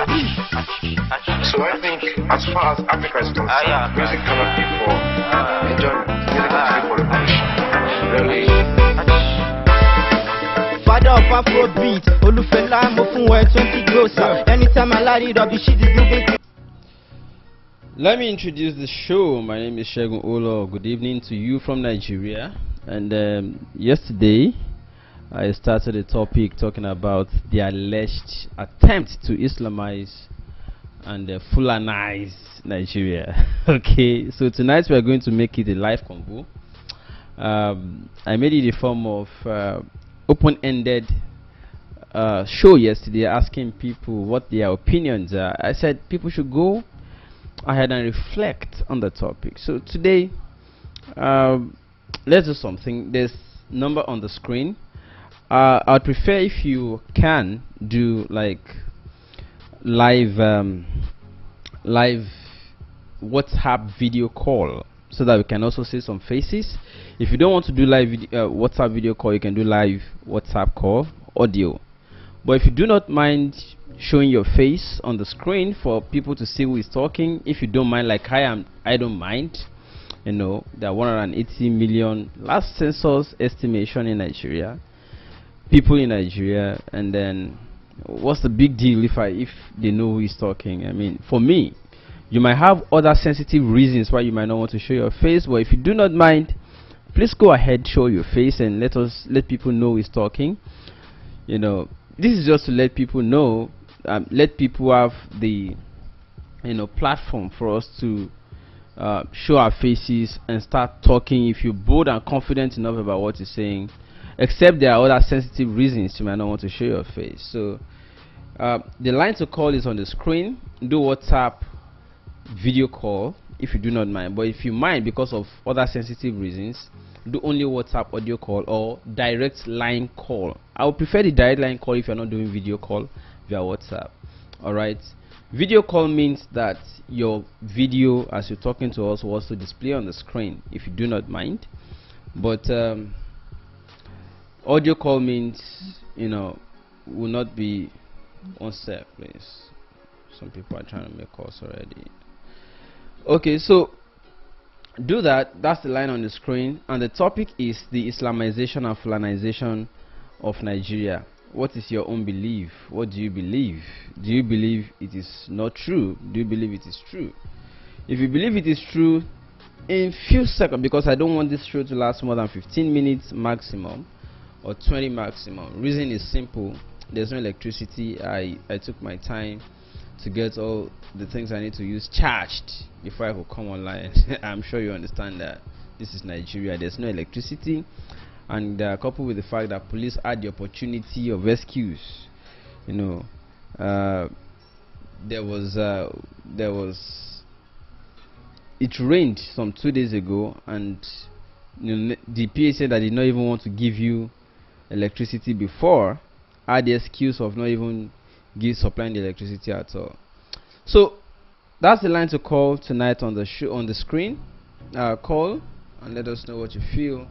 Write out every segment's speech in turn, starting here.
So I think, as far as Africa is concerned, music cannot be for enjoyment. Music has to be for revolution. Really. Father of Afrobeat, Olufela mo fun we 20 grocer. Anytime I light it up, the shit is moving. Let me introduce the show. My name is Shegun Olo. Good evening to you from Nigeria. And yesterday, I started a topic talking about the alleged attempt to Islamize and Fulanize Nigeria. Okay, so tonight we are going to make it a live convo. I made it in the form of open-ended show yesterday, asking people what their opinions are. I said people should go ahead and reflect on the topic. So today, let's do something. There's number on the screen. I'd prefer if you can do like live WhatsApp video call, so that we can also see some faces. If you don't want to do live WhatsApp video call, you can do live WhatsApp call audio. But if you do not mind showing your face on the screen for people to see who is talking, if you don't mind, like I don't mind. You know, there are 180 million last census estimation in Nigeria, people in Nigeria, and then what's the big deal if they know who is talking? I mean, for me, you might have other sensitive reasons why you might not want to show your face, but if you do not mind, please go ahead, show your face, and let people know who is talking. You know, this is just to let people know, let people have the platform for us to show our faces and start talking. If you're bold and confident enough about what you're saying, except there are other sensitive reasons you might not want to show your face. So the line to call is on the screen. Do WhatsApp video call if you do not mind, but if you mind because of other sensitive reasons, do only WhatsApp audio call or direct line call. I would prefer the direct line call if you're not doing video call via WhatsApp. Alright, video call means that your video as you're talking to us was to display on the screen, if you do not mind. But audio call means, will not be on set, please. Some people are trying to make calls already. Okay, so do that. That's the line on the screen, and the topic is the Islamization and Fulanization of Nigeria. What is your own belief? What do you believe? Do you believe it is not true? Do you believe it is true? If you believe it is true, in few seconds, because I don't want this show to last more than 15 minutes maximum or 20 maximum. Reason is simple. There's no electricity. I took my time to get all the things I need to use charged before I could come online. I'm sure you understand that this is Nigeria. There's no electricity, and coupled with the fact that police had the opportunity of rescues. There was it rained some 2 days ago, and the PA said that they did not even want to give you electricity before, had the excuse of not even supplying the electricity at all. So that's the line to call tonight on the show, on the screen. Call and let us know what you feel.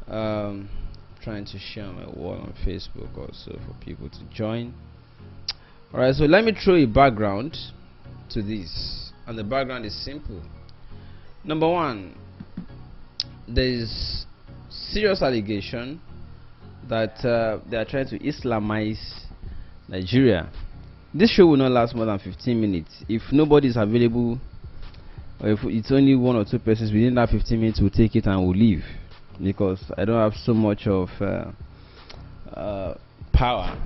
Trying to share my wall on Facebook also for people to join. Alright, so let me throw a background to this, and the background is simple. Number one, there is serious allegation that they are trying to Islamize Nigeria. This show will not last more than 15 minutes. If nobody is available, or if it's only one or two persons within that 15 minutes, we'll take it and we'll leave, because I don't have so much of power.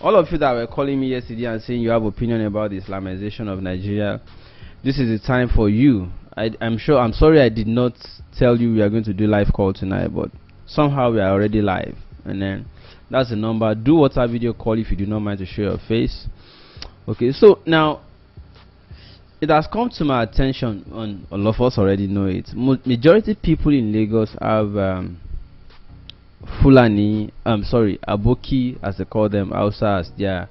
All of you that were calling me yesterday and saying you have opinion about the Islamization of Nigeria, this is the time for you. I'm sorry I did not tell you we are going to do live call tonight, but somehow we are already live. And then that's the number. Do WhatsApp video call if you do not mind to show your face. Okay, so now it has come to my attention, and all of us already know it. Majority people in Lagos have Fulani, Aboki, as they call them, also as their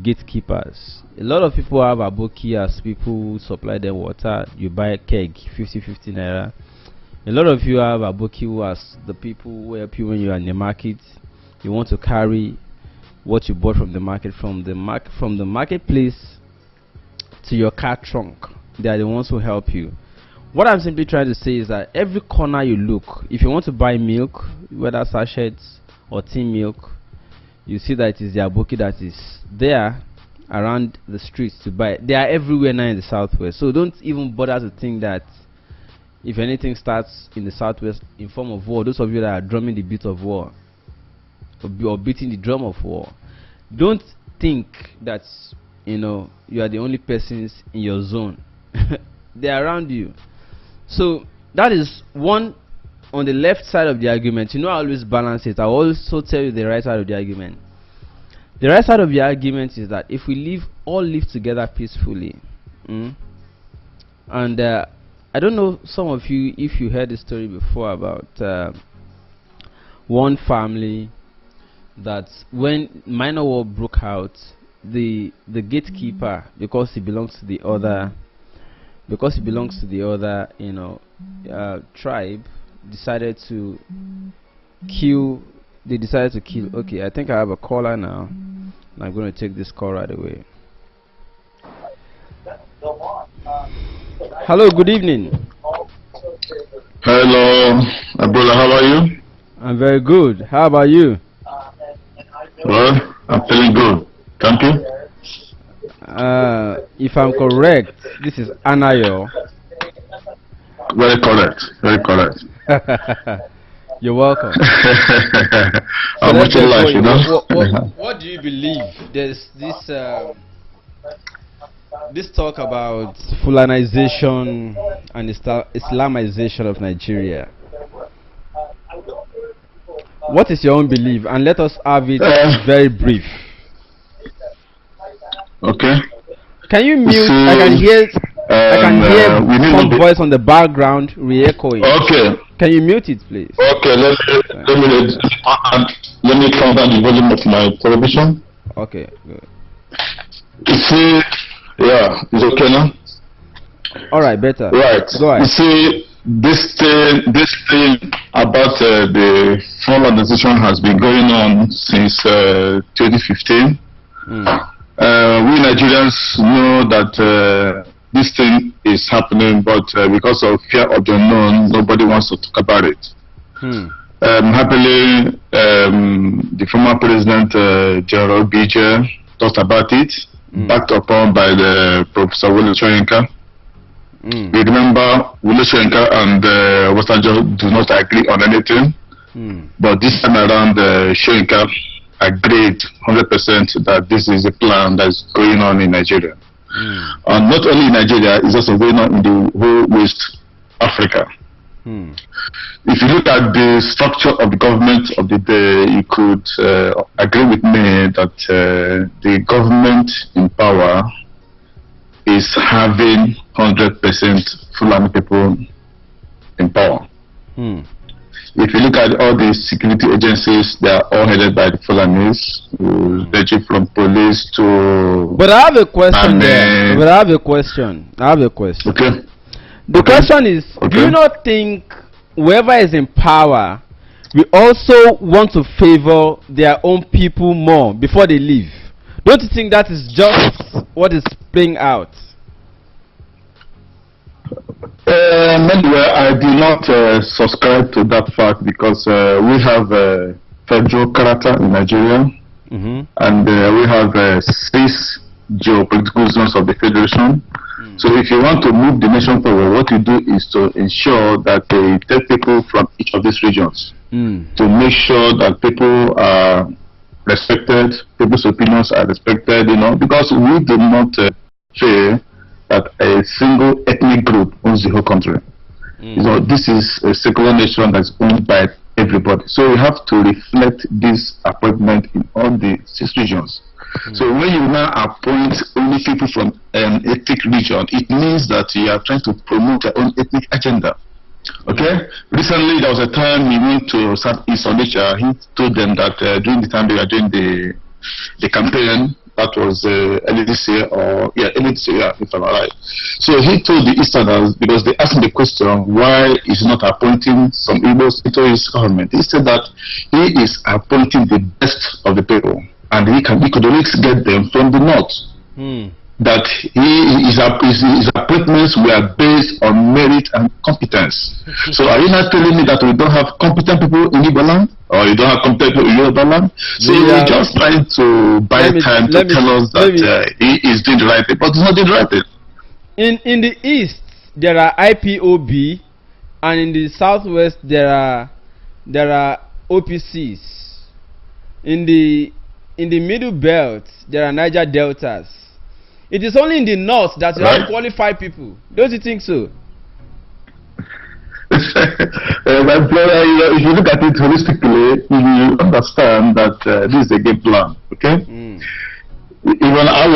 gatekeepers. A lot of people have Aboki as people who supply them water. You buy a keg, 50 naira. A lot of you have Aboki who as the people who help you when you are in the market. You want to carry what you bought from the market, from the marketplace to your car trunk. They are the ones who help you. What I'm simply trying to say is that every corner you look, if you want to buy milk, whether sachets or tin milk, you see that it is the aboki that is there around the streets to buy. They are everywhere now in the southwest. So don't even bother to think that if anything starts in the southwest in form of war, those of you that are drumming the beat of war or beating the drum of war, don't think that you are the only persons in your zone. They are around you. So that is one. On the left side of the argument, I always balance it. I also tell you the right side of the argument. The right side of the argument is that if we all live together peacefully, and I don't know some of you if you heard the story before about one family that when minor war broke out, the gatekeeper, because he belongs to the other tribe, decided to kill. Okay, I think I have a caller now, and I'm going to take this call right away. Hello, good evening. Hello, Abdullah, how are you? I'm very good. How about you? Well, I'm feeling good. Thank you. If I'm correct, this is Anayo. Very correct. Very correct. You're welcome. I'm watching life, What do you believe? There's this talk about Fulanization and Islamization of Nigeria. What is your own belief? And let us have it very brief. Okay. Can you mute? I can hear some voice on the background re-echoing. Okay. Can you mute it, please? Okay. Let me turn down the volume of my television. Okay. Good. You see, yeah, it's okay now. All right, better. Right. Go ahead. You see, this thing about the formalization has been going on since 2015. We Nigerians know that this thing is happening, but because of fear of the unknown, nobody wants to talk about it. Happily, the former president, General BJ, talked about it, backed upon by the Professor Willie Soyinka. We remember Willie Soyinka and Western do not agree on anything, but this time around, Soyinka agreed 100% that this is a plan that's going on in Nigeria. And not only in Nigeria, it's also going on in the whole West Africa. If you look at the structure of the government of the day, you could agree with me that the government in power is having 100% Fulani people in power. If you look at all the security agencies, they are all headed by the Fulanis, ranging from police to... But I have a question there. But I have a question. Okay. The question is, do you not think whoever is in power will also want to favor their own people more before they leave? Don't you think that is just what is playing out? Anyway, I do not subscribe to that fact because we have federal character in Nigeria, and we have 6 geopolitical zones of the federation. So if you want to move the nation forward, what you do is to ensure that they take people from each of these regions to make sure that people are respected, people's opinions are respected, because we do not say that a single ethnic group owns the whole country. This is a secular nation that's owned by everybody. So we have to reflect this appointment in all the 6 regions. So when you now appoint only people from an ethnic region, it means that you are trying to promote your own ethnic agenda. Okay? Recently, there was a time he went to Southeast Onitsha. He told them that during the time they were doing the campaign, that was early this year, if I'm right. So he told the Easterners, because they asked him the question, why is he not appointing some Igbos into his government? He said that he is appointing the best of the people. and he could always get them from the north. That his appointments were based on merit and competence. So are you not telling me that we don't have competent people in Igbo land, or you don't have competent people in Yoruba land? So you're just trying to buy time to tell us that he is doing the right thing, but he's not doing the right thing. In the east there are IPOB, and in the southwest there are OPCs. In the middle belt there are Niger Deltas. It is only in the north that you have qualified people. Don't you think so? My brother, if you look at it holistically, you understand that this is a game plan. Okay. Even I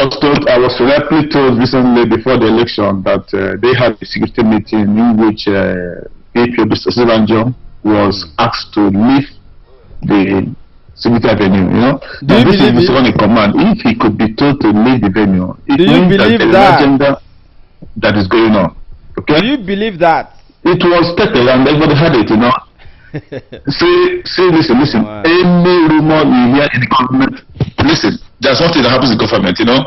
was rapidly told recently before the election that they had a security meeting in which Mr. Silanjo was asked to leave the security venue. You know, this is Mr. in command. If he could be told to leave the venue, it means that there is an agenda that is going on. Okay. Do you believe that? It was stated and everybody had it, you know. Listen. Wow. Any rumor you hear in the government, listen, there's something that happens in government, you know.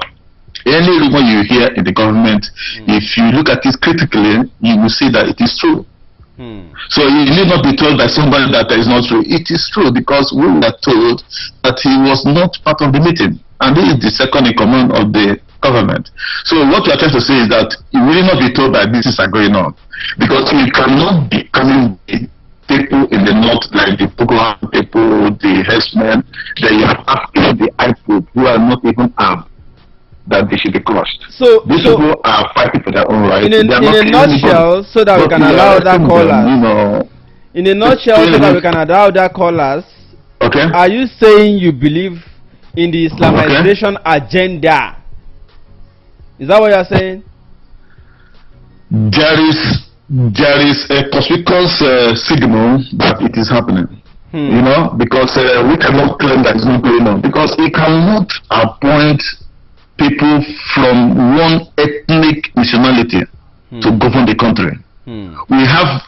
Any rumor you hear in the government, if you look at it critically, you will see that it is true. So you need not be told by somebody that is not true. It is true, because we were told that he was not part of the meeting, and he is the second in command of the government. So what we are trying to say is that you will not be told that these are going on, because you cannot be coming people in the north, like the Pugwa people, the herdsmen, that you are asking the IPOB who are not even armed that they should be crushed. So these people are fighting for their own rights. In a nutshell, so that we can allow that callers. In a nutshell, so that we can allow that callers. Okay. Are you saying you believe in the Islamization agenda? Is that what you are saying? There is a conspicuous signal that it is happening. You know, because we cannot claim that it's not going on, because we cannot appoint people from one ethnic nationality to govern the country. We have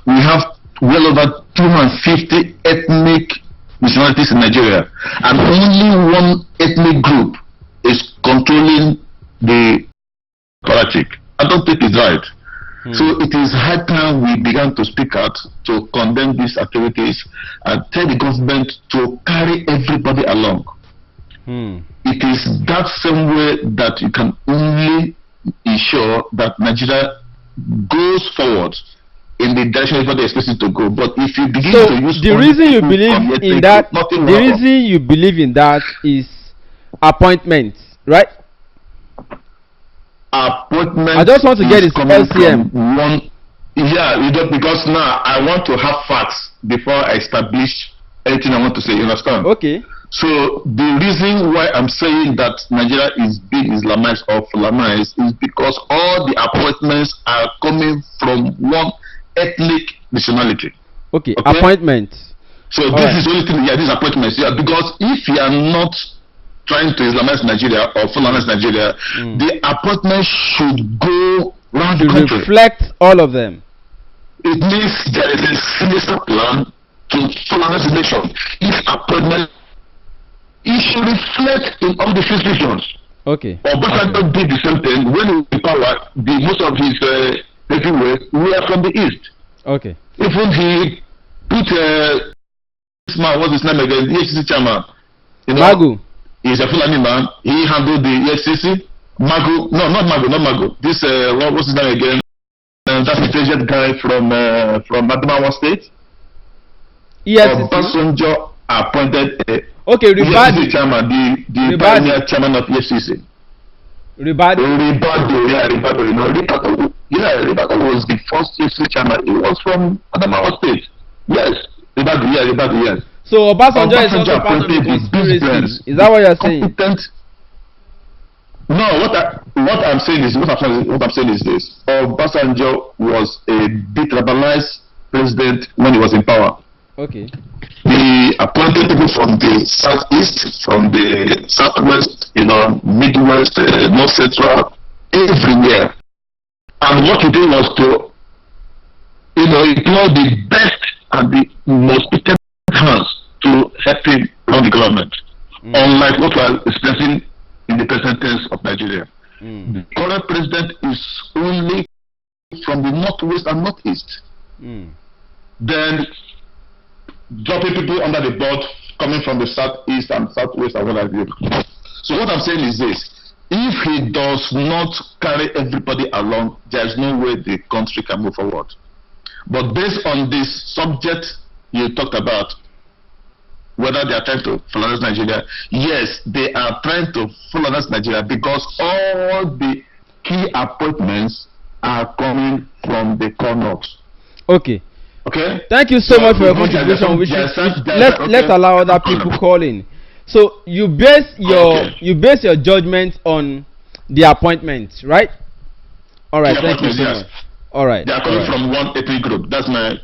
well over 250 ethnic nationalities in Nigeria, and only one ethnic group is controlling the politic. I don't think it's right. So it is high time we began to speak out to condemn these activities and tell the government to carry everybody along. It is that same way that you can only ensure that Nigeria goes forward in the direction everybody expects it to go. But if you begin to use the reason you believe in that, the reason you believe in that is appointments, right? Appointment. I just want to get his LCM. Because now I want to have facts before I establish anything I want to say. You understand? Okay. So the reason why I'm saying that Nigeria is being Islamized or Fulamized is because all the appointments are coming from one ethnic nationality. Okay. Appointments. So this is the only thing. Yeah, these appointments. Yeah, because if you are not trying to Islamize Nigeria or Fulamize Nigeria, the appointments should go around the country. Reflect all of them. It means there is a sinister plan to Fulamize the nation. If appointment, it should reflect in all the institutions. Okay. Obasanjo did the same thing when he was in power. Most of his heavyweights were from the east. Okay. Even he put this man, what's his name again? The EFCC chairman. You know, Magu. He's a Fulani man. He handled the EFCC. Magu, no, not Magu. This what's his name again? That's the intelligent guy from Adamawa State. EFCC. Obasanjo appointed Ribadu. Chairman, the pioneer chairman of EFCC. Ribadu. Ribadu. You know, Ribadu was the first EFCC chairman. He was from Adamawa State. Yes. Ribadu, yes. So Obasanjo is also part of the conspiracy. Is that what you're saying? No, what I'm saying is this. Obasanjo was a detribalized president when he was in power. Okay. He appointed people from the southeast, from the southwest, you know, midwest, north central, everywhere. And what he did was to, you know, employ the best and the most competent hands to help him run the government. unlike what we are experiencing in the present tense of Nigeria. The current president is only from the northwest and northeast. Then dropping people under the board coming from the southeast and southwest and what have you. So what I'm saying is this: if he does not carry everybody along, there's no way the country can move forward. But based on this subject you talked about, whether they are trying to colonize Nigeria, yes, they are trying to colonize Nigeria because all the key appointments are coming from the north. Okay. Okay. Thank you so much for your contribution. Let's allow other people call in. So you base your judgment on the appointment, right? All right. Thank you so much. All right. They are coming from one ethnic group. That's my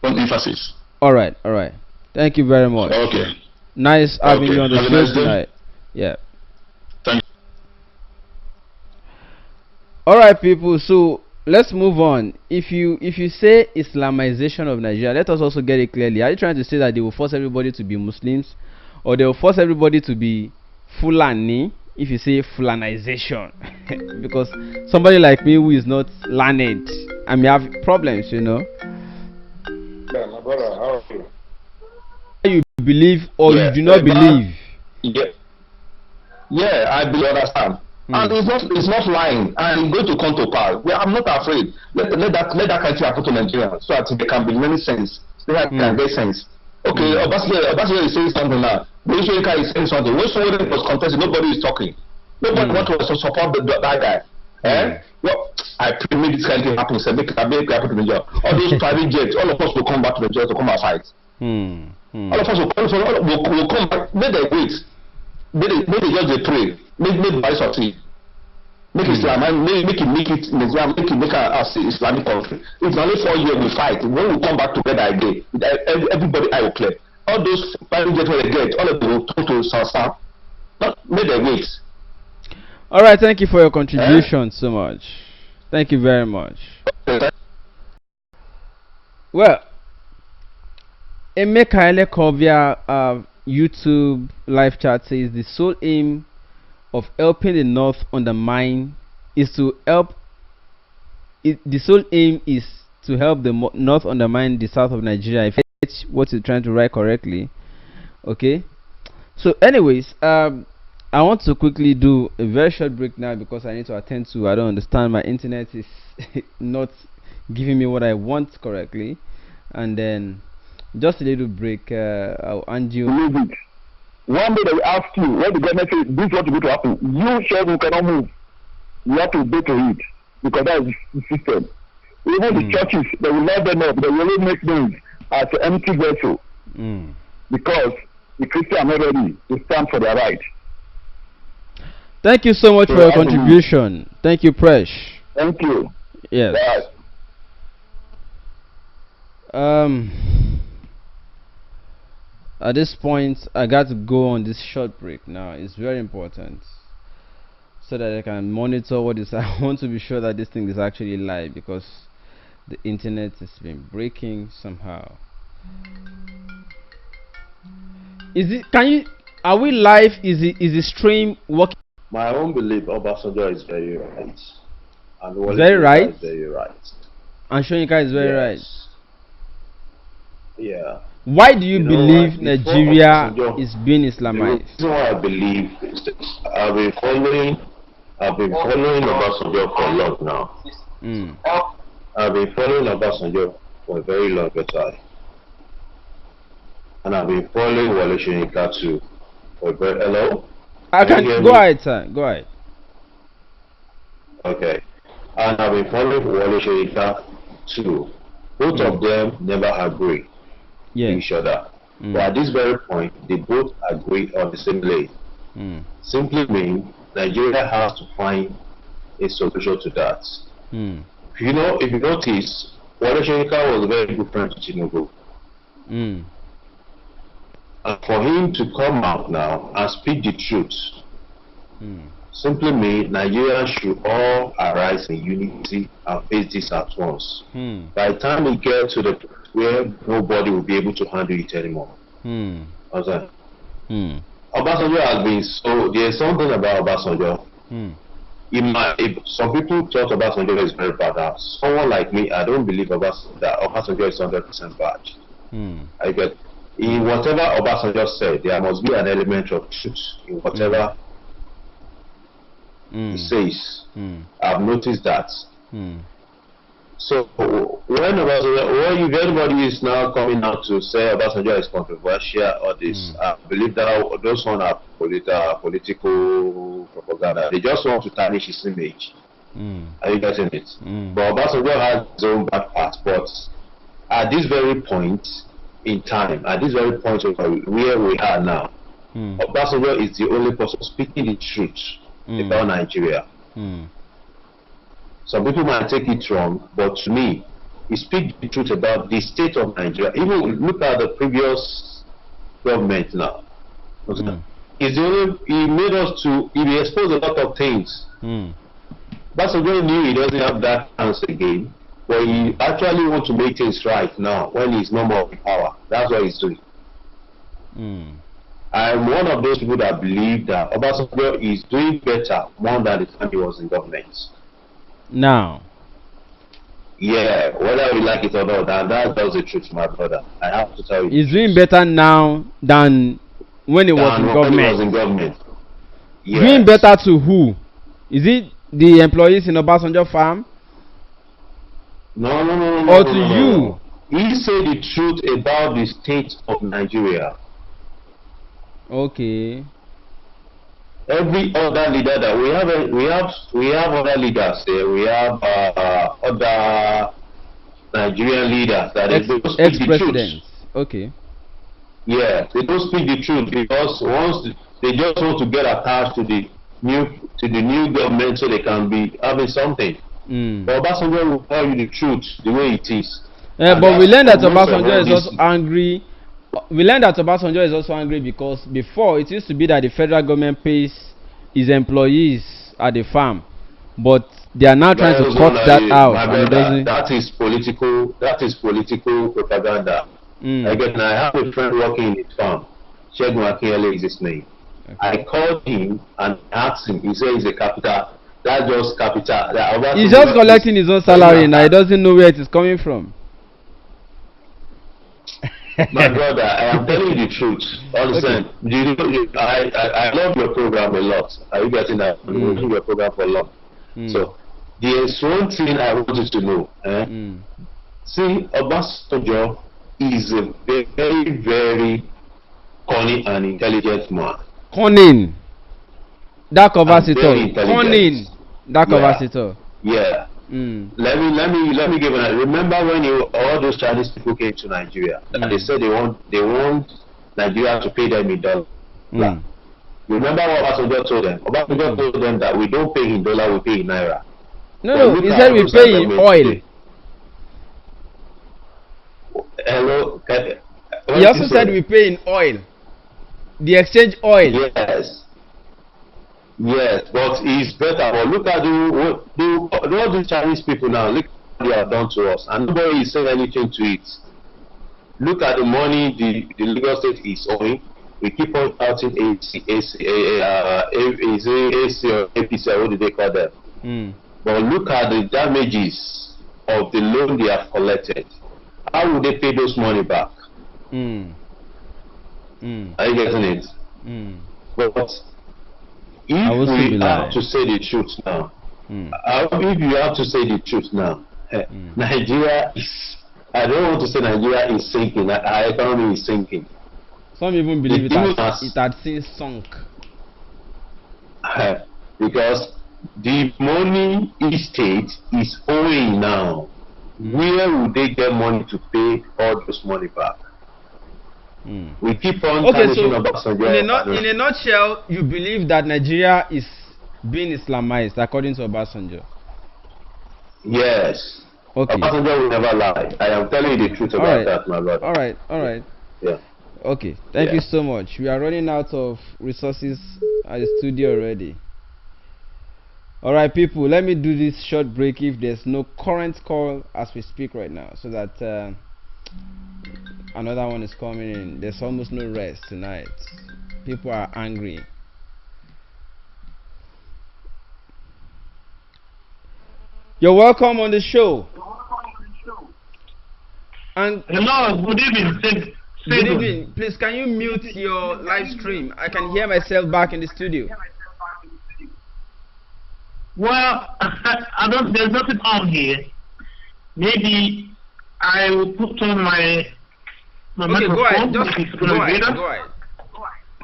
own emphasis. All right. All right. Thank you very much. Okay. Nice having you on the show tonight. Yeah. Thank you. All right, people. So let's move on. If you say Islamization of Nigeria, let us also get it clearly. Are you trying to say that they will force everybody to be Muslims, or they will force everybody to be Fulani? If you say Fulanization, because somebody like me who is not learned, I may have problems, you know. Yeah, my brother, how are you? You believe or you do not believe? Yeah, I believe, understand. And it's not lying, and it's going to come to pass. I'm not afraid. Let that country happen to Nigeria, so that there can be many sense. They can get sense. Okay, Obasanjo is saying something now. Boyishika is saying something. When somebody was contesting, nobody is talking. Nobody wants to support that guy. Well, I pray maybe this kind of thing happens. Make it happen to Nigeria. All those private jets, all of us will come back to Nigeria to come and fight. All of us will come back. Make them wait. Make the judge pray. Make the succeed. Make Islam, make it Islam, make a Islamic country. It's only 4 years we fight. When we come back together again, everybody I will clear. All those private jets they get, all of them will turn to Sansa. Make them wait. All right, thank you for your contribution so much. Thank you very much. Well, Emeka Elekovia YouTube live chat says the sole aim of helping the North undermine is to help. The sole aim is to help the North undermine the South of Nigeria. If that's what you're trying to write correctly, okay. So, anyways, I want to quickly do a very short break now because I need to attend to. I don't understand. My internet is not giving me what I want correctly, and then just a little break. I'll hand you. One day they will ask you when the government says this is what is going to happen. You sure you cannot move. You have to obey to it because that is the system. Even the churches, they will let them up. They will only make them as an empty vessel because the Christians are not ready to stand for their right. Thank you so much for your contribution. Thank you, Presh. Thank you. Yes. At this point, I got to go on this short break now. It's very important so that I can monitor what is. I want to be sure that this thing is actually live because the internet has been breaking somehow. Is it? Can you? Are we live? Is the stream working? My own belief, Obasanjo is very right. And very right. Is very right. And Shoyinka is very right. Yeah. Why do you believe Nigeria is being Islamized? The reason why I believe is that I've been following Obasanjo for long now. I've been following Obasanjo for a very long time. And I've been following Wale Soyinka too for a very hello? I can go ahead, sir. Go ahead. Okay. And I've been following Wale Soyinka too. Both of them never agree. Each other. But at this very point, they both agree on the same lane. Simply means Nigeria has to find a solution to that. If you notice, Wale Soyinka was a very good friend to Tinubu. And for him to come out now and speak the truth, simply means Nigeria should all arise in unity and face this at once. By the time we get to the where nobody will be able to handle it anymore. And Obasanjo has been so. There's something about Obasanjo. If some people thought Obasanjo is very bad. Someone like me, I don't believe that Obasanjo is 100% bad. I get in whatever Obasanjo said, there must be an element of truth in whatever he says. I've noticed that. So when if anybody is now coming out to say Obasanjo is controversial or this, I believe that those one are political propaganda. They just want to tarnish his image. Are you getting it? But Obasanjo has his own bad parts. But at this very point in time, at this very point of where we are now, Obasanjo is the only person speaking the truth about Nigeria. Some people might take it wrong, but to me, he speaks the truth about the state of Nigeria. Even look at the previous government now. He's the only, he made us to, he exposed a lot of things. Obasanjo knew he doesn't have that chance again, but he actually wants to make things right now when he's no more in power. That's what he's doing. I'm one of those people that believe that Obasanjo is doing better more than the time he was in government. Now, yeah, whether we like it or not, that's the truth, my brother. I have to tell you. He's doing better now than when he was in government. Yes. Doing better to who? Is it the employees in Obasanjo farm? No. Or to you? He said the truth about the state of Nigeria. Okay. Every other leader that we have other leaders there. We have other Nigerian leaders that they don't speak the truth. Okay. Yeah, they don't speak the truth because once they just want to get attached to the new government so they can be having something. But Obasanjo will tell you the truth the way it is. Yeah, but we learned that Obasanjo is also angry. We learned that Obasanjo is also angry because before it used to be that the federal government pays his employees at the farm, but they are now trying to cut that out. And that is political propaganda. Again, I have a friend working in his farm. Shegun Akinyele is his name. Okay. I called him and asked him. He said he's a capital. That's just capital. He's just collecting his own salary now. He doesn't know where it is coming from. My brother, I am telling you the truth. Understand? Okay. I love your program a lot. Are you getting that? I'm watching your program for long. So, there's one thing I wanted to know. See, Obasanjo is a very, very cunning and intelligent man. Cunning. That covers it all. Cunning. That covers it all. Yeah. Let me give an. Remember when all those Chinese people came to Nigeria? They said they want Nigeria to pay them in dollar. You remember what Obasanjo told them? Obasanjo told them that we don't pay in dollar, we pay in naira. No, he said we pay in oil. Hello. He also said we pay in oil. The exchange oil. Yes, but it's better. But look at all the Chinese people now. Look what they have done to us, and nobody is saying anything to it. Look at the money the Lagos State is owing. We keep on shouting AC or APC, what do they call them? But look at the damages of the loan they have collected. How will they pay those money back? Are you getting it? But if we have to say the truth now, if you have to say the truth now, Nigeria is, I don't want to say Nigeria is sinking, our economy is sinking. Some even believe it had since sunk. Because the money each state is owing now. Where would they get money to pay all this money back? We keep on so in a nutshell, you believe that Nigeria is being Islamized according to Obasanjo? Yes. Okay. Obasanjo will never lie. I am telling you the truth about that, my brother. Alright. Yeah. Okay. Thank you so much. We are running out of resources at the studio already. Alright, people, let me do this short break if there's no current call as we speak right now, so that another one is coming in. There's almost no rest tonight. People are angry. You're welcome on the show. And hello, good evening. Good evening. Please, can you mute your live stream? I can hear myself back in the studio. Well, I don't. There's nothing on here. Maybe I will put on my microphone. Go ahead. Go ahead.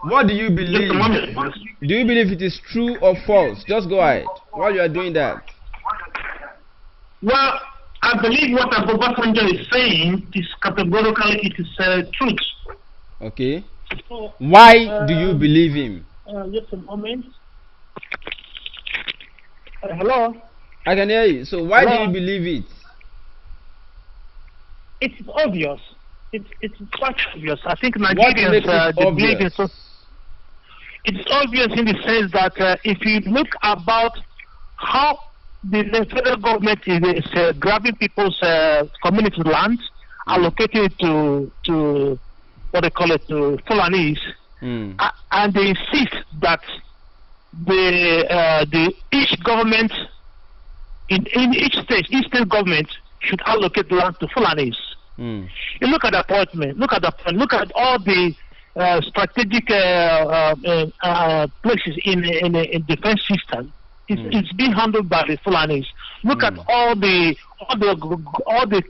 What do you believe? Do you believe it is true or false? Just go ahead. While you are doing that. Well, I believe what Obasanjo is saying is categorically it is truth. Okay. Why do you believe him? Just a moment. Hello. I can hear you. So why do you believe it? It's obvious. It's quite obvious. I think Nigerians believe in so. It's obvious in the sense that if you look about how the federal government is grabbing people's community lands, allocating it to what they call it, to Fulanis, and they insist that the each government in each state government should allocate land to Fulanis. You look at the appointment, look at all the strategic places in the defense system. It's being handled by the Fulanis. Look at all the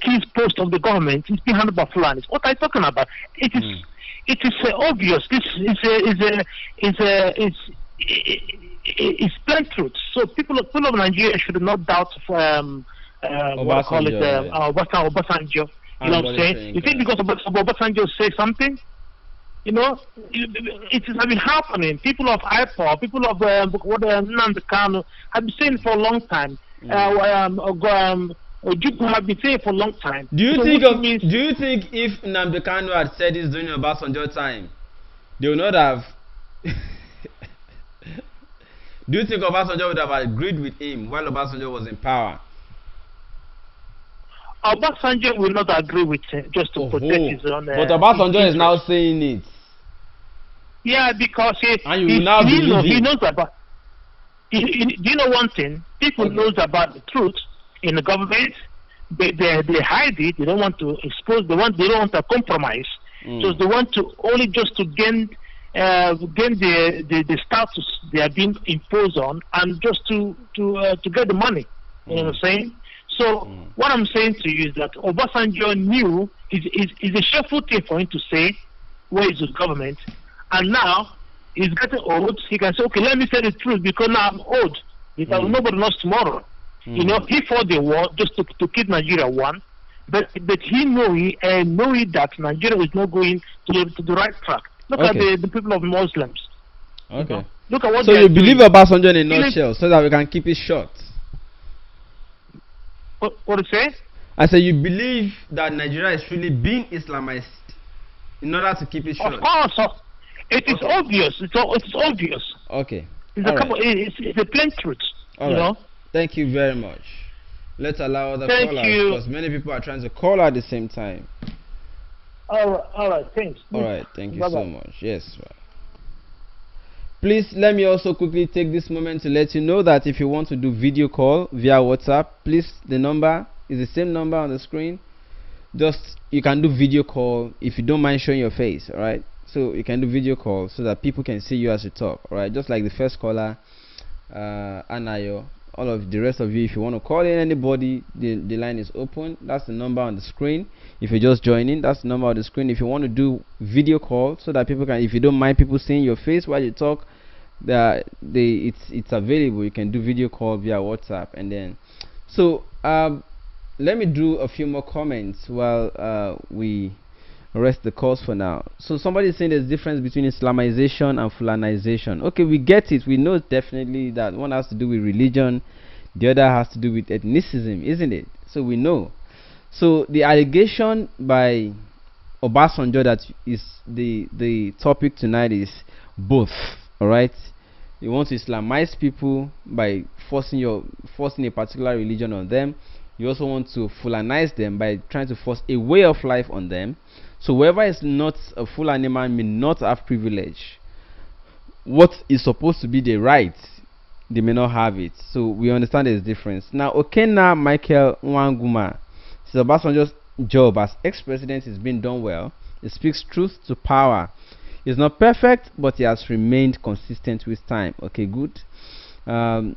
key posts of the government. It's being handled by Fulanis. What are you talking about? It is obvious. This is plain truth. So people of Nigeria should not doubt what I call it Obasanjo. You know what I'm saying? You think because Obasanjo say something? You know, it has been happening. People of IPO, people of Nnamdi Kanu have been saying for a long time. People have been saying for a long time. Do you think if Nnamdi Kanu had said this during Obasanjo time, they would not have? Do you think Obasanjo would have agreed with him while Obasanjo was in power? Obasanjo will not agree with him just to protect his own. But Obasanjo is now saying it. Yeah, because he knows about. Do you know one thing? People knows about the truth in the government. They hide it. They don't want to expose. They don't want to compromise. So they want to only just to gain the status they are being imposed on, and just to get the money. You know what I'm saying? So what I'm saying to you is that Obasanjo knew it's a shameful thing for him to say where is the government, and now he's getting old. He can say, okay, let me say the truth because now I'm old. Because nobody knows tomorrow. You know, he fought the war just to keep Nigeria one, but he knowing that Nigeria is not going to the right track. Look at the people of Muslims. Okay. You know? Look at what. So you believe Obasanjo in a nutshell, so that we can keep it short. What do you say? I said you believe that Nigeria is really being Islamized in order to keep it short. Of course, it is obvious. It's obvious. Okay. It's a plain truth. All right. Thank you very much. Let's allow other callers because many people are trying to call at the same time. All right. Thanks. All right. Thank you so much. Yes. Right. Please let me also quickly take this moment to let you know that if you want to do video call via WhatsApp, please, the number is the same number on the screen. Just you can do video call if you don't mind showing your face. All right, so you can do video call so that people can see you as you talk. All right, just like the first caller, Anayo. All of the rest of you, if you want to call in anybody, the line is open. That's the number on the screen. If you're just joining, that's the number on the screen. If you want to do video call so that people can, if you don't mind people seeing your face while you talk, it's available. You can do video call via WhatsApp. And then so let me do a few more comments while we rest the calls for now. So somebody is saying there's a difference between Islamization and Fulanization. Okay, we get it. We know definitely that one has to do with religion, the other has to do with ethnicism, isn't it? So we know. So the allegation by Obasanjo that is the topic tonight is both. All right, you want to Islamize people by forcing a particular religion on them. You also want to Fulanize them by trying to force a way of life on them. So whoever is not a Fulani man may not have privilege. what is supposed to be the right, they may not have it. So we understand there's difference. Now, Okena Michael Nwanguma says Obasanjo's job as ex-president is being done well. It speaks truth to power. He's not perfect, but he has remained consistent with time. Okay, good. Idara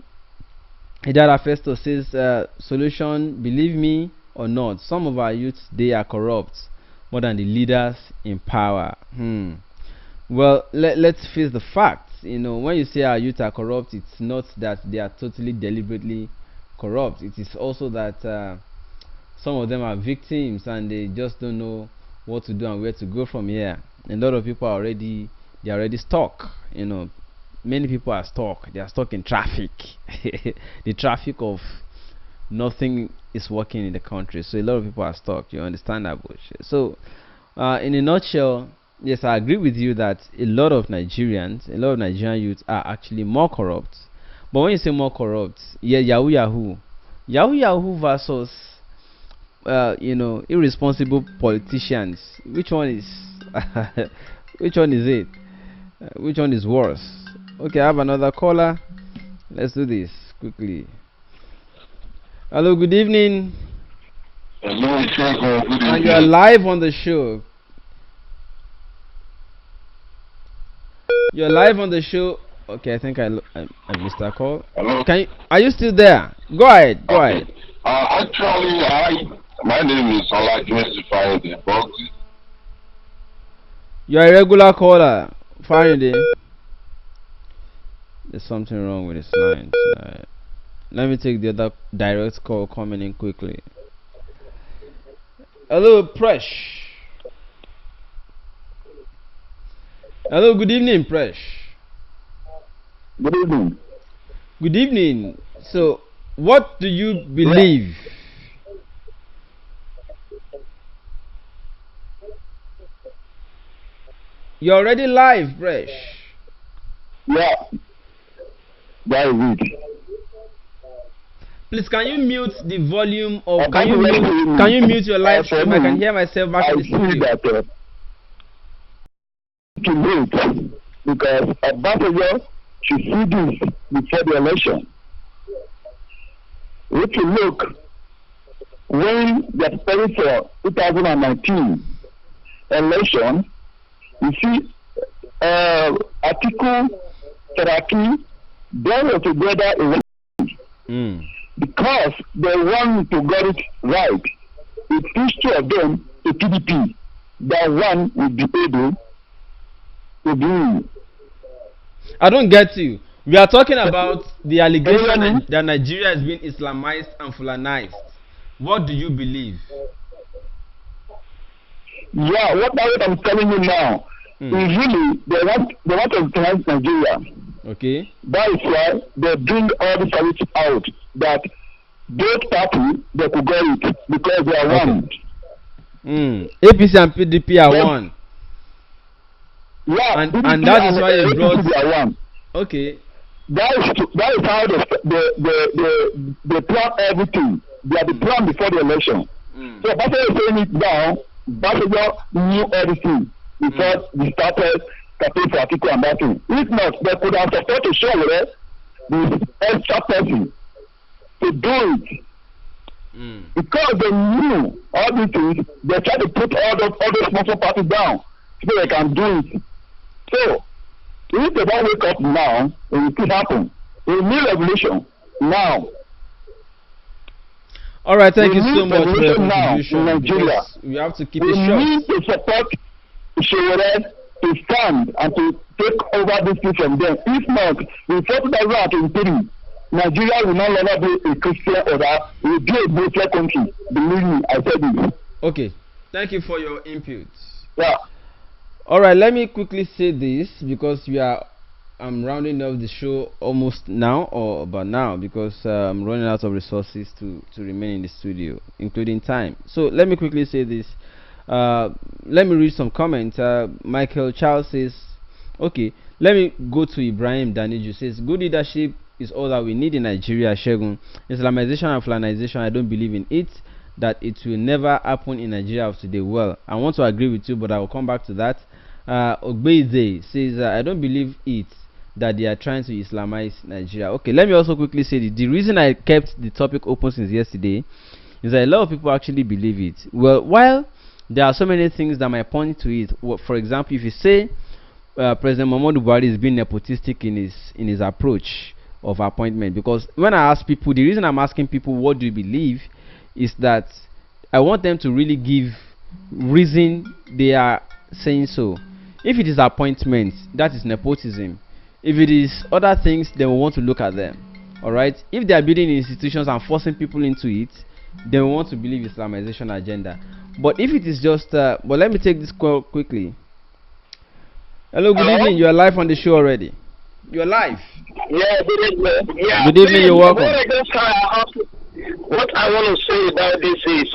Festo says, solution, believe me or not, some of our youths, they are corrupt more than the leaders in power. Well, let's face the facts. You know, when you say our youth are corrupt, it's not that they are totally deliberately corrupt. It is also that some of them are victims and they just don't know what to do and where to go from here. A lot of people are already stuck. You know, many people are stuck. They are stuck in traffic. The traffic of nothing is working in the country. So a lot of people are stuck. You understand that bullshit. So in a nutshell, yes, I agree with you that a lot of Nigerian youths are actually more corrupt. But when you say more corrupt, yeah, Yahoo versus you know, irresponsible politicians. Which one is which one is it? Which one is worse? Okay, I have another caller. Let's do this quickly. Hello, good evening. Hello, good evening. And you are live on the show. You're live on the show. Okay, I think I missed that call. Hello. Are you still there? Go ahead. Go ahead. Actually, my name is Olajuwon Boxy. You're a regular caller. Fine. There's something wrong with this line tonight. Let me take the other direct call coming in quickly. Hello, Presh. Hello, good evening, Presh. Good evening. Good evening. So, what do you believe? You're already live, Presh. Yeah. That is it. Please, can you mute the volume of? Can you mute your live stream? I can hear myself back in the studio. To wait because Obasanjo should see this before the election. If you look, when they're preparing for 2019 election, you see Atiku, Saraki, they were together because they want to get it right. It pushed two of them to PDP. That one will be able to do. I don't get you. We are talking about the allegation that Nigeria has been Islamized and Fulanized. What do you believe? Yeah, what I'm telling you now is really they want to Islamize Nigeria. Okay. That is why they bring all the services out that both parties they could get it because they are one. APC and PDP are one. Yeah, and that is why they brought. One. Okay. That is how they plan everything. They are the plan before the election. So Bassett is saying it down. Bassett knew everything before we started campaign for Atiku and that thing. If not, they could have supported to show the extra person to do it. Because they knew all these things, they tried to put all those small parties down so they can do it. So if they don't wake up now, it will still happen. We need revolution now. All right, thank you so much for your contribution. In Nigeria, we have to keep it short. We need to support Shewere to stand and to take over this thing from them. If not, in 2023, Nigeria will no longer be a Christian or that it will be a Muslim country. Believe me, I said it. Okay, thank you for your input. Yeah. All right, let me quickly say this because I'm rounding up the show almost now or about now because I'm running out of resources to remain in the studio, including time. So let me quickly say this. Let me read some comments. Michael Charles says, okay, let me go to Ibrahim Daniju. Says, good leadership is all that we need in Nigeria, Shegun. Islamization and Fulanization, I don't believe in it, that it will never happen in Nigeria of today. Well, I want to agree with you, but I will come back to that. Ogbeze says, I don't believe it. that they are trying to Islamize Nigeria. Okay, let me also quickly say the reason I kept the topic open since yesterday is that a lot of people actually believe it. Well, while there are so many things that might point to it, for example, if you say President Muhammadu Buhari is being nepotistic in his approach of appointment, because when I ask people, the reason I'm asking people what do you believe is that I want them to really give reason they are saying so. If it is appointments, that is nepotism. If it is other things, then we want to look at them. Alright? If they are building institutions and forcing people into it, then we want to believe Islamization agenda. But if it is just but let me take this call quickly. Hello, good evening. You are live on the show already. You are live. Yeah, good evening. Yeah, good evening. You're welcome. What I want to say about this is,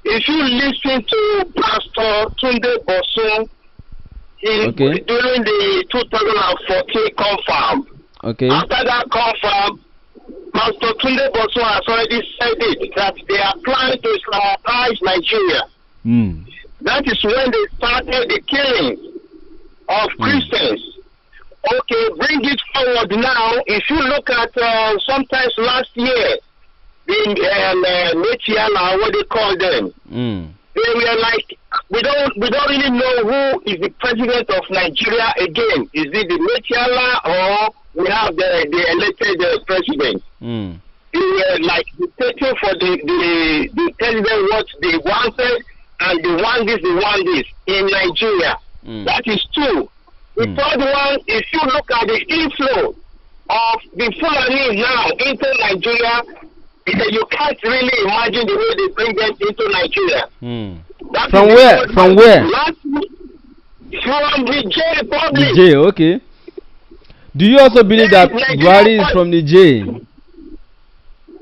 if you listen to Pastor Tunde Bosun during the 2014 confab, after that confab, Pastor Tunde Bosun has already said it, that they are planning to Islamize Nigeria. That is when they started the killing of Christians. Okay, bring it forward now. If you look at sometimes last year, in Metiala, what they call them, they were like, we don't really know who is the president of Nigeria again. Is it the Metiala or we have the elected president? They were like dictating for the president what they wanted, and they want this, in Nigeria. That is true. The third one, if you look at the inflow of the Fulani now into Nigeria, you can't really imagine the way they bring them into Nigeria. From where? From where? From the J Republic. The J, okay. Do you also believe that Buhari is from the J?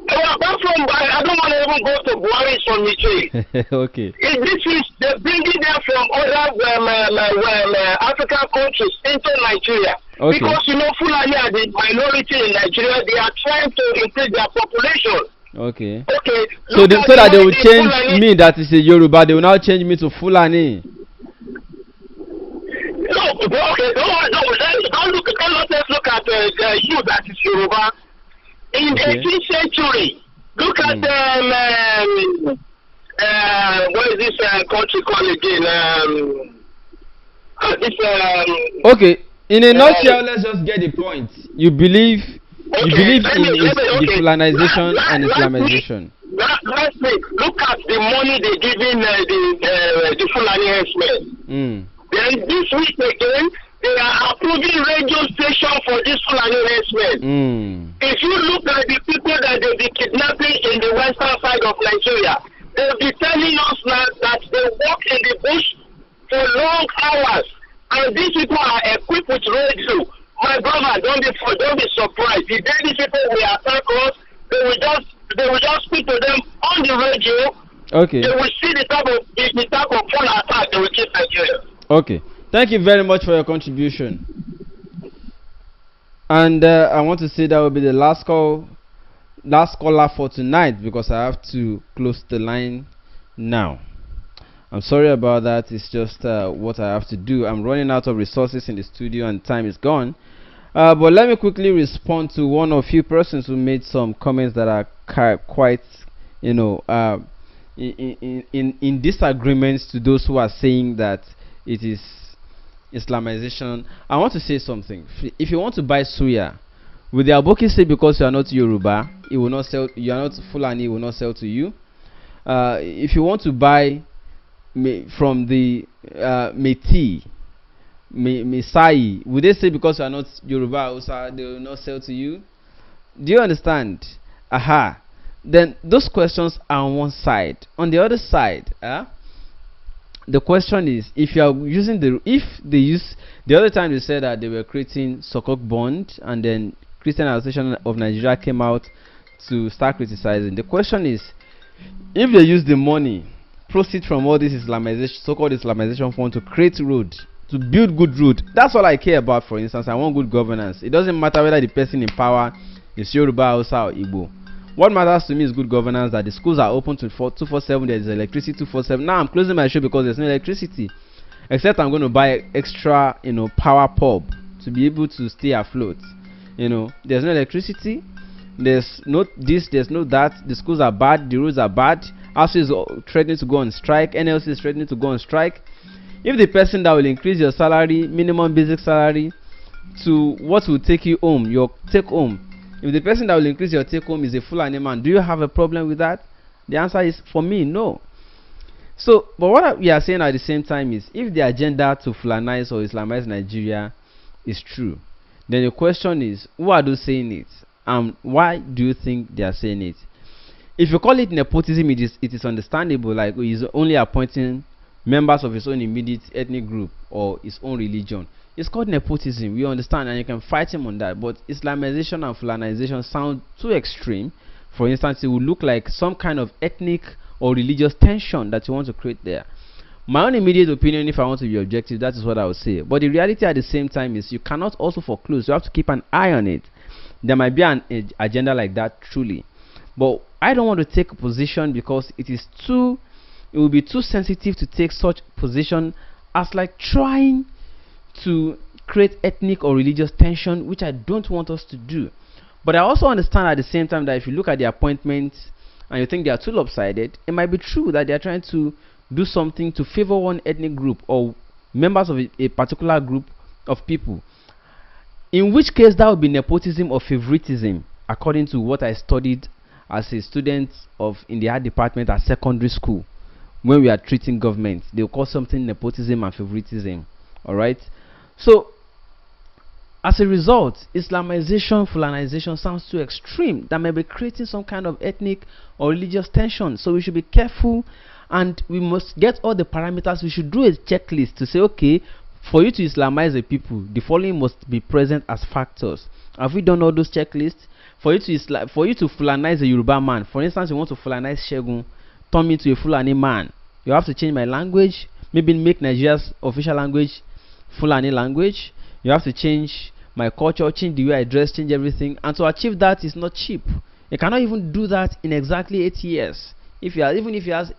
Apart from, I don't want to even go to Buhari from the J. Okay. They're bringing them from other African countries into Nigeria. Okay. Because, Fulani are the minority in Nigeria. They are trying to increase their population. Okay. Okay. So that they will change Fulani. Me, that is a Yoruba, they will now change me to Fulani. No, okay. Don't look at you that is Yoruba. In the 18th century, look at what is this country called again? Okay, in a nutshell, let's just get the point. You believe in the Fulanization and Islamization. Last week, look at the money they giving the Fulani herdsmen. Then this week again, they are approving radio station for this Fulani herdsmen. If you look at the people that they'll be kidnapping in the western side of Nigeria, they'll be telling us now that they walk in the bush for long hours, and these people are equipped with radio. My brother, don't be surprised. The day these people will attack us, they will just speak to them on the radio. Okay. They will see the type of phone attack they will keep Nigeria. Okay. Thank you very much for your contribution. And I want to say that will be the last caller for tonight, because I have to close the line now. I'm sorry about that. It's just what I have to do. I'm running out of resources in the studio and time is gone. But let me quickly respond to one or few persons who made some comments that are quite, in disagreements to those who are saying that it is Islamization. I want to say something. If you want to buy suya, with the Aboki say because you are not Yoruba, it will not sell. You are not Fulani, it will not sell to you. If you want to buy from the Meti, Mesai, would they say because you are not Yoruba, they will not sell to you? Do you understand? Aha. Then those questions are on one side. On the other side, the question is, if you are using the other time they said that they were creating Sokok Bond, and then Christian Association of Nigeria came out to start criticizing. The question is, if they use the money, proceed from all this Islamization, so-called Islamization fund to create road, to build good road, that's all I care about. For instance, I want good governance. It doesn't matter whether the person in power is Yoruba, Hausa, or Igbo. What matters to me is good governance, that the schools are open to 247, there is electricity 247. Now I'm closing my show because there's no electricity, except I'm going to buy extra, power pulp to be able to stay afloat. You know, there's no electricity, there's no this, there's no that. The schools are bad, the roads are bad. ASU is threatening to go on strike, NLC is threatening to go on strike. If the person that will increase your salary, minimum basic salary, to what will take you home, your take home, if the person that will increase your take home is a Fulani man, do you have a problem with that? The answer is, for me, no. So, but what we are saying at the same time is, if the agenda to Fulanize or Islamize Nigeria is true, then the question is, who are those saying it, and why do you think they are saying it? If you call it nepotism, it is understandable, like he's only appointing members of his own immediate ethnic group or his own religion. It's called nepotism, we understand, and you can fight him on that. But Islamization and Fulanization sound too extreme. For instance, it would look like some kind of ethnic or religious tension that you want to create there. My own immediate opinion, if I want to be objective, that is what I would say. But the reality at the same time is, you cannot also foreclose. You have to keep an eye on it. There might be an agenda like that, truly. But I don't want to take a position because it will be too sensitive to take such position as like trying to create ethnic or religious tension, which I don't want us to do. But I also understand at the same time that if you look at the appointments and you think they are too lopsided, it might be true that they are trying to do something to favor one ethnic group or members of a particular group of people, in which case that would be nepotism or favoritism, according to what I studied as a student in the art department at secondary school. When we are treating government, they'll call something nepotism and favoritism. Alright, so as a result, Islamization, Fulanization sounds too extreme. That may be creating some kind of ethnic or religious tension. So we should be careful, and we must get all the parameters. We should do a checklist to say, okay, for you to Islamize the people, the following must be present as factors. Have we done all those checklists? For you to Fulanize a Yoruba man, for instance, you want to Fulanize Shegun, turn me to a Fulani man, you have to change my language, maybe make Nigeria's official language Fulani language. You have to change my culture, change the way I dress, change everything. And to achieve that is not cheap. You cannot even do that in exactly 8 years. Even if he has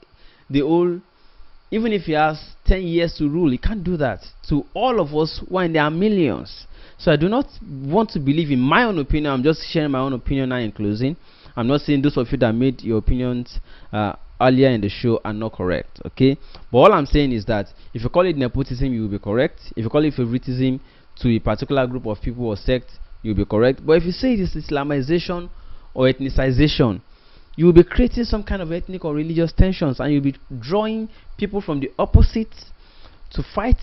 10 years to rule, he can't do that to all of us when there are millions. So I do not want to believe, in my own opinion, I'm just sharing my own opinion now in closing. I'm not saying those of you that made your opinions earlier in the show are not correct, okay? But all I'm saying is that if you call it nepotism, you will be correct. If you call it favoritism to a particular group of people or sect, you will be correct. But if you say it is Islamization or ethnicization, you will be creating some kind of ethnic or religious tensions, and you'll be drawing people from the opposites to fight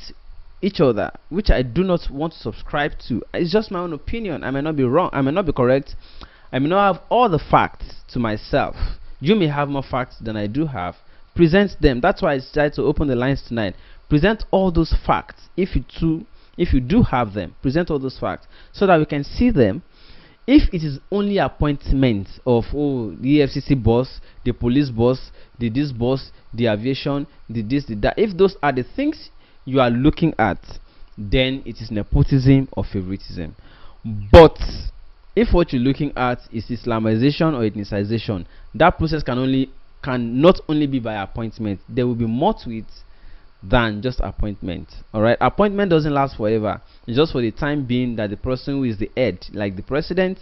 each other, which I do not want to subscribe to. It's just my own opinion. I may not be wrong, I may not be correct, I may not have all the facts to myself. You may have more facts than I do have. Present them. That's why I decided to open the lines tonight. Present all those facts. If you do have them, present all those facts so that we can see them. If it is only appointment of the EFCC boss, the police boss, the this boss, the aviation, the this, the that, if those are the things you are looking at, then it is nepotism or favoritism. But if what you're looking at is Islamization or ethnicization, that process can not only be by appointment. There will be more to it than just appointment. Alright, appointment doesn't last forever. It's just for the time being that the person who is the head, like the president,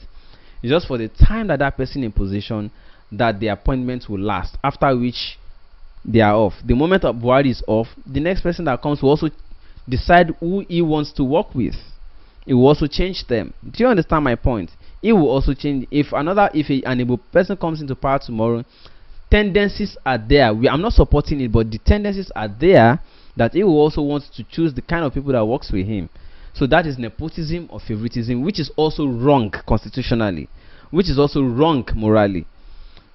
it's just for the time that person in position, that the appointment will last, after which they are off. The moment that Buhari is off, the next person that comes will also decide who he wants to work with. It will also change them. Do you understand my point? It will also change. If an able person comes into power tomorrow, tendencies are there. I'm not supporting it, but the tendencies are there that he will also want to choose the kind of people that works with him. So that is nepotism or favoritism, which is also wrong constitutionally, which is also wrong morally.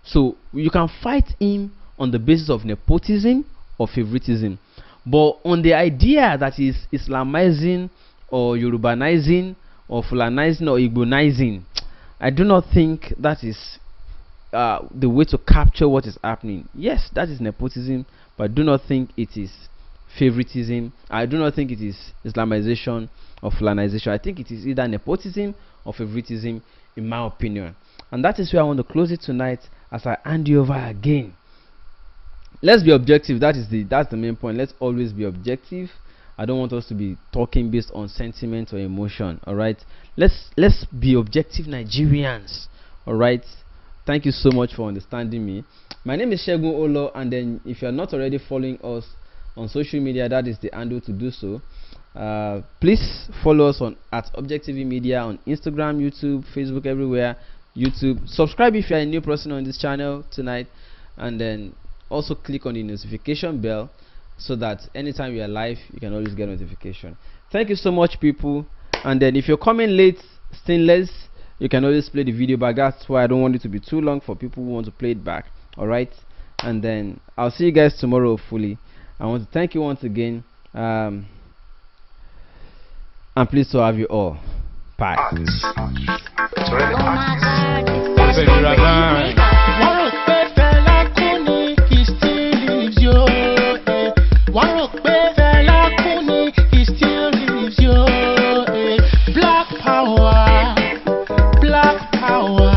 So you can fight him on the basis of nepotism or favoritism, but on the idea that is Islamizing or Yorubanizing or Fulanizing or Igbonizing, I do not think that is the way to capture what is happening. Yes, that is nepotism, but I do not think it is favoritism. I do not think it is Islamization or Fulanization. I think it is either nepotism or favoritism, in my opinion. And that is where I want to close it tonight, as I hand you over again. Let's be objective. That's the main point. Let's always be objective I don't want us to be talking based on sentiment or emotion. All right, let's be objective Nigerians. All right, thank you so much for understanding me. My name is Shegun Olo, and then if you are not already following us on social media, that is the handle to do so. Please follow us on at Objectv Media on Instagram, YouTube, Facebook, everywhere. YouTube, subscribe if you are a new person on this channel tonight, and then also click on the notification bell so that anytime we are live you can always get notification. Thank you so much, people. And then if you're coming late, stainless, you can always play the video back. That's why I don't want it to be too long for people who want to play it back. All right, and then I'll see you guys tomorrow, hopefully. I want to thank you once again. I'm pleased to have you all. Bye. It's already Black power, black power.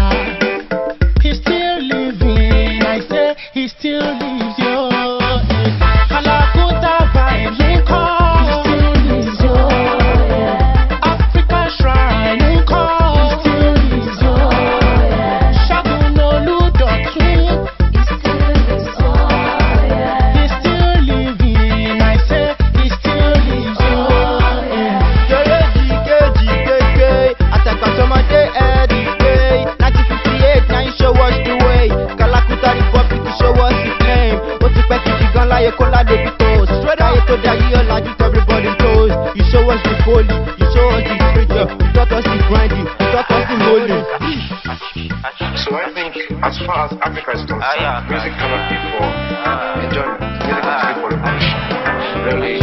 He's still living. I say he still lives, yo. Kalakuta vibe, he still lives, yo. Africa shrine, he still lives, yo. Shagunolu Dotun, he's still living. I say he still lives, yo. Atakwatomade Eddie, 1958, now you show us the way. Kalakuta Republic, you show us his name. Otipeki Gigala, Yekola Debitos. Aye to Dayo, Laju to everybody toes. You show us the folly, you show us the freedom. You taught us the grinding, you taught us the holy. So I think, as far as Africa is concerned, music cannot be for enjoyment. Music has to be for revolution. Really.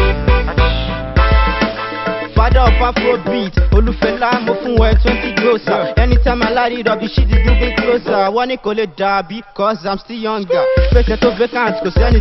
Father of Afrobeat, Olufela, Mofunwe, 20 closer. Anytime I light it up, the shit is moving closer. I want to call it Derby, cause I'm still younger. Face to vacant, cause